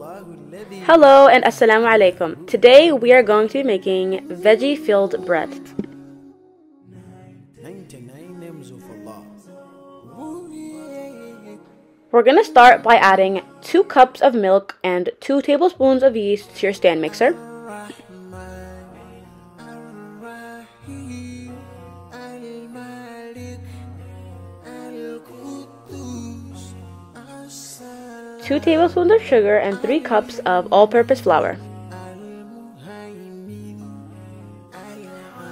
Hello and assalamu alaikum. Today we are going to be making veggie filled bread. 99 names of Allah. We're going to start by adding 2 cups of milk and 2 tablespoons of yeast to your stand mixer. Two tablespoons of sugar and 3 cups of all-purpose flour.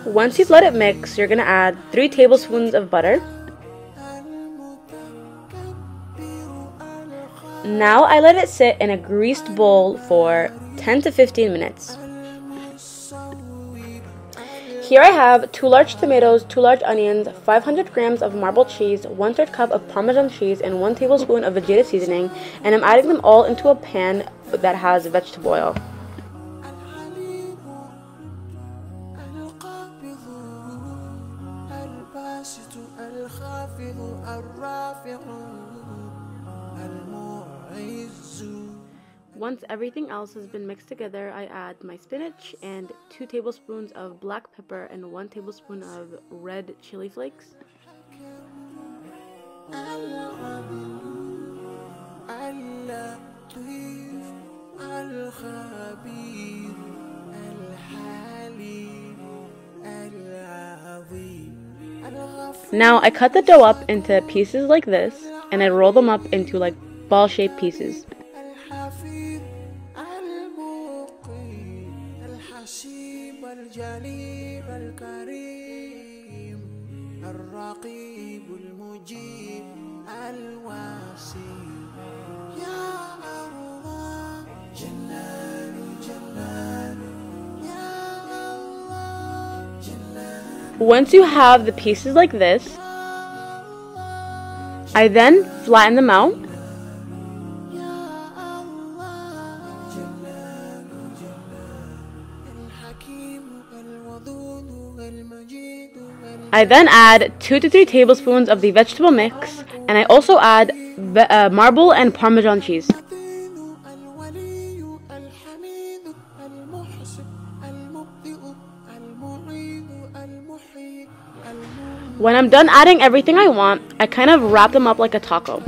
Once you've let it mix, you're going to add 3 tablespoons of butter. Now I let it sit in a greased bowl for 10 to 15 minutes. Here I have 2 large tomatoes, 2 large onions, 500 grams of marbled cheese, 1/3 cup of Parmesan cheese, and 1 tablespoon of Vegeta seasoning, and I'm adding them all into a pan that has vegetable oil. Once everything else has been mixed together, I add my spinach and 2 tablespoons of black pepper and 1 tablespoon of red chili flakes. Now I cut the dough up into pieces like this, and I roll them up into like ball-shaped pieces. Once you have the pieces like this, I then flatten them out. I then add 2 to 3 tablespoons of the vegetable mix, and I also add marble and Parmesan cheese. When I'm done adding everything I want, I kind of wrap them up like a taco.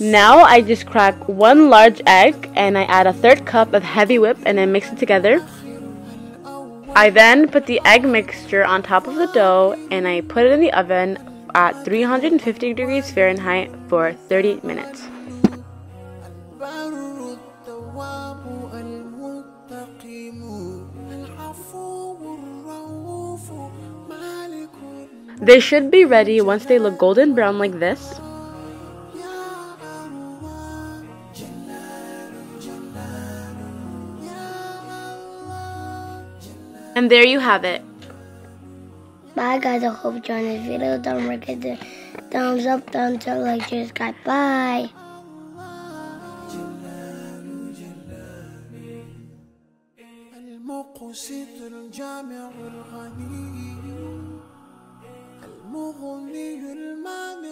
Now I just crack 1 large egg and I add a 1/3 cup of heavy whip and I mix it together. I then put the egg mixture on top of the dough and I put it in the oven at 350 degrees Fahrenheit for 30 minutes. They should be ready once they look golden brown like this. And there you have it. Bye guys, I hope you enjoyed this video. Don't forget to thumbs up, thumbs up, like, share, subscribe. Bye. المغني المانع